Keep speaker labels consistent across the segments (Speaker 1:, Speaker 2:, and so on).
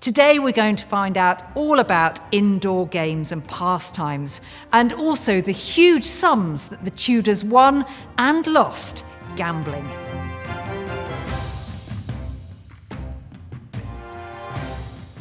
Speaker 1: Today we're going to find out all about indoor games and pastimes, and also the huge sums that the Tudors won and lost gambling.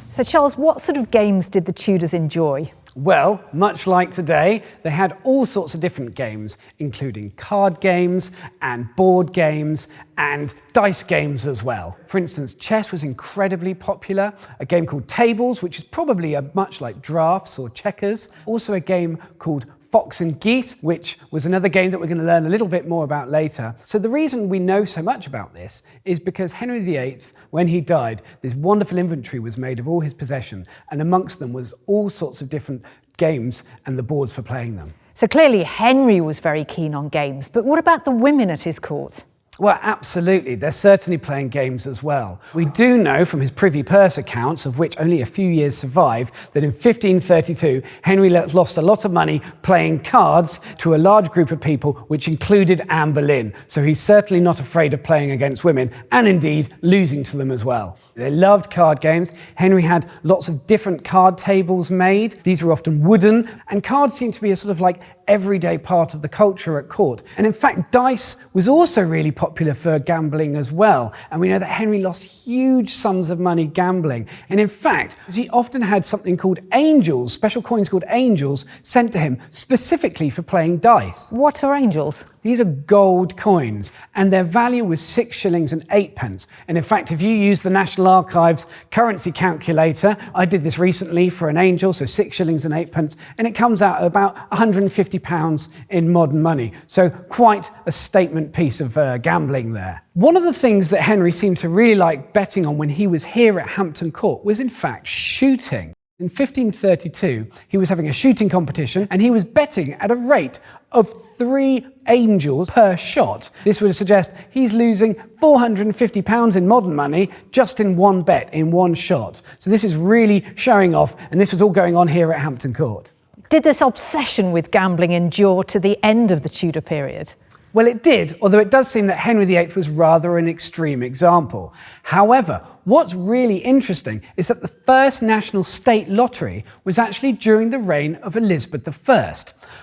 Speaker 1: So Charles, what sort of games did the Tudors enjoy?
Speaker 2: Well, much like today, they had all sorts of different games, including card games and board games and dice games as well. For instance, chess was incredibly popular, a game called tables, which is probably much like drafts or checkers, also a game called Fox and Geese, which was another game that we're going to learn a little bit more about later. So the reason we know so much about this is because Henry VIII, when he died, this wonderful inventory was made of all his possession, and amongst them was all sorts of different games and the boards for playing them.
Speaker 1: So clearly Henry was very keen on games, but what about the women at his court?
Speaker 2: Well, absolutely. They're certainly playing games as well. We do know from his privy purse accounts, of which only a few years survive, that in 1532, Henry lost a lot of money playing cards to a large group of people, which included Anne Boleyn. So he's certainly not afraid of playing against women, and indeed losing to them as well. They loved card games. Henry had lots of different card tables made. These were often wooden, and cards seemed to be a sort of like everyday part of the culture at court. And in fact, dice was also really popular for gambling as well. And we know that Henry lost huge sums of money gambling. And in fact, he often had something called angels, special coins called angels, sent to him specifically for playing dice.
Speaker 1: What are angels?
Speaker 2: These are gold coins, and their value was 6 shillings and 8 pence. And in fact, if you use the National Archives currency calculator, I did this recently for an angel, so 6 shillings and 8 pence, and it comes out at about £150 in modern money. So quite a statement piece of gambling there. One of the things that Henry seemed to really like betting on when he was here at Hampton Court was in fact shooting. In 1532, he was having a shooting competition and he was betting at a rate of 3 angels per shot. This would suggest he's losing £450 in modern money just in one bet, in one shot. So this is really showing off, and this was all going on here at Hampton Court.
Speaker 1: Did this obsession with gambling endure to the end of the Tudor period?
Speaker 2: Well, it did, although it does seem that Henry VIII was rather an extreme example. However, what's really interesting is that the first national state lottery was actually during the reign of Elizabeth I.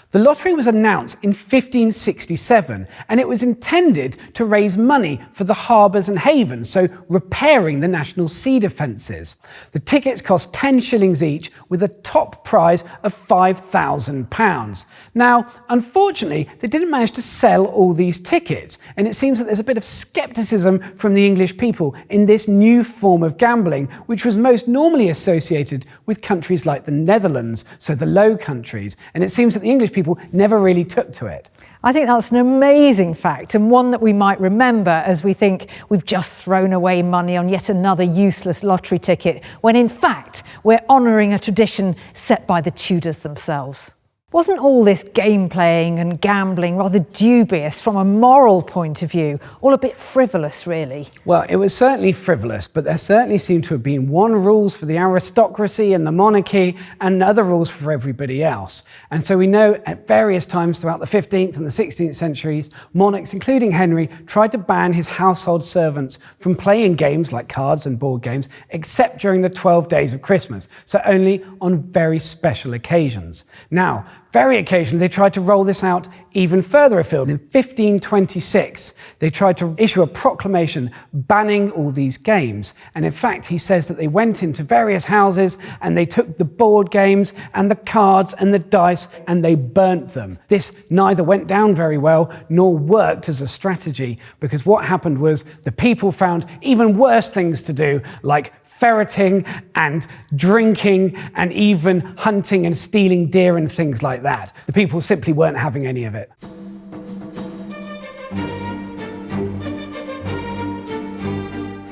Speaker 2: The lottery was announced in 1567, and it was intended to raise money for the harbours and havens, so repairing the national sea defences. The tickets cost 10 shillings each, with a top prize of £5,000. Now, unfortunately, they didn't manage to sell all these tickets, and it seems that there's a bit of scepticism from the English people in this new form of gambling, which was most normally associated with countries like the Netherlands, so the Low Countries, and it seems that the English people never really took to it.
Speaker 1: I think that's an amazing fact, and one that we might remember as we think we've just thrown away money on yet another useless lottery ticket, when in fact we're honouring a tradition set by the Tudors themselves. Wasn't all this game playing and gambling rather dubious from a moral point of view? All a bit frivolous, really?
Speaker 2: Well, it was certainly frivolous, but there certainly seemed to have been one rules for the aristocracy and the monarchy and other rules for everybody else. And so we know at various times throughout the 15th and the 16th centuries, monarchs, including Henry, tried to ban his household servants from playing games like cards and board games, except during the 12 days of Christmas, so only on very special occasions. Now, very occasionally, they tried to roll this out even further afield. In 1526, they tried to issue a proclamation banning all these games. And in fact, he says that they went into various houses and they took the board games and the cards and the dice and they burnt them. This neither went down very well nor worked as a strategy, because what happened was the people found even worse things to do, like ferreting and drinking and even hunting and stealing deer and things like that. The people simply weren't having any of it.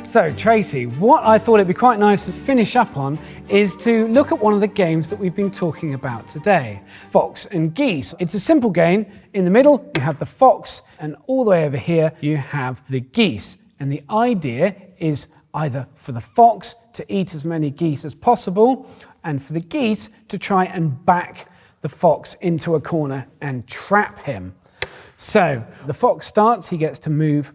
Speaker 2: So, Tracy, what I thought it'd be quite nice to finish up on is to look at one of the games that we've been talking about today, Fox and Geese. It's a simple game. In the middle, you have the fox, and all the way over here, you have the geese. And the idea is either for the fox to eat as many geese as possible, and for the geese to try and back the fox into a corner and trap him. So the fox starts, he gets to move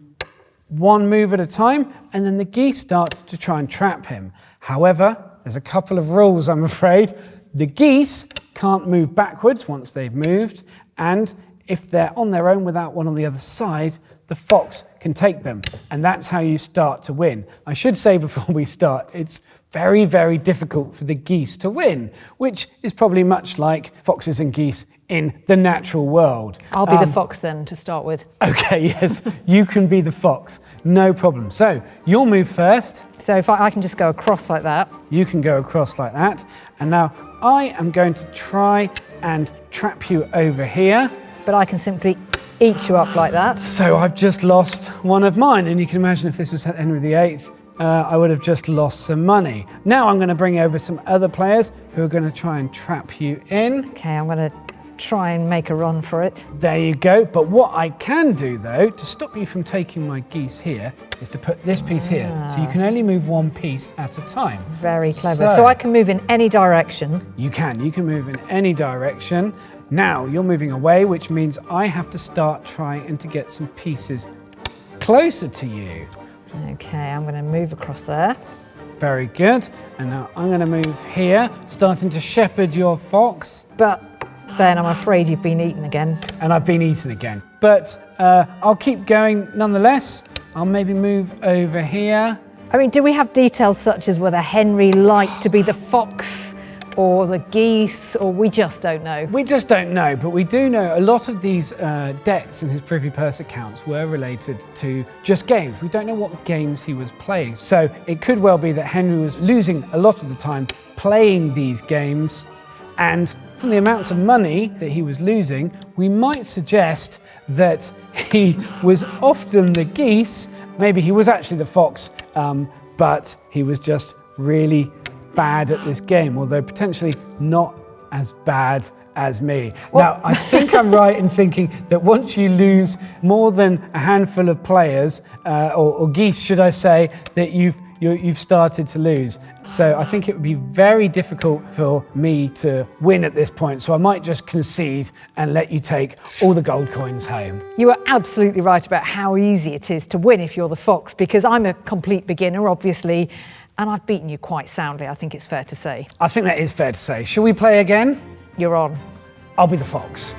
Speaker 2: one move at a time, and then the geese start to try and trap him. However, there's a couple of rules, I'm afraid. The geese can't move backwards once they've moved, and if they're on their own without one on the other side, the fox can take them, and that's how you start to win. I should say before we start, it's very, very difficult for the geese to win, which is probably much like foxes and geese in the natural world.
Speaker 1: I'll be the fox then to start with.
Speaker 2: Okay, yes, you can be the fox, no problem. So you'll move first.
Speaker 1: So if I can just go across like that.
Speaker 2: You can go across like that. And now I am going to try and trap you over here.
Speaker 1: But I can simply eat you up like that.
Speaker 2: So I've just lost one of mine, and you can imagine if this was Henry VIII, I would have just lost some money. Now I'm going to bring over some other players who are going to try and trap you in.
Speaker 1: Okay, I'm going to try and make a run for it.
Speaker 2: There you go. But what I can do, though, to stop you from taking my geese here, is to put this piece here. So you can only move one piece at a time.
Speaker 1: Very clever. So I can move in any direction.
Speaker 2: You can move in any direction. Now you're moving away, which means I have to start trying to get some pieces closer to you.
Speaker 1: Okay, I'm going to move across there.
Speaker 2: Very good. And now I'm going to move here, starting to shepherd your fox.
Speaker 1: But then I'm afraid you've been eaten again.
Speaker 2: And I've been eaten again. But I'll keep going nonetheless. I'll maybe move over here.
Speaker 1: I mean, do we have details such as whether Henry liked to be the fox or the geese, or we just don't know?
Speaker 2: We just don't know, but we do know a lot of these debts in his privy purse accounts were related to just games. We don't know what games he was playing. So it could well be that Henry was losing a lot of the time playing these games, and from the amounts of money that he was losing, we might suggest that he was often the geese. Maybe he was actually the fox, but he was just really bad at this game, although potentially not as bad as me. Now, I think I'm right in thinking that once you lose more than a handful of players, or geese, should I say, that you've started to lose. So I think it would be very difficult for me to win at this point. So I might just concede and let you take all the gold coins home.
Speaker 1: You are absolutely right about how easy it is to win if you're the fox, because I'm a complete beginner, obviously, and I've beaten you quite soundly, I think it's fair to say.
Speaker 2: I think that is fair to say. Shall we play again?
Speaker 1: You're on.
Speaker 2: I'll be the fox.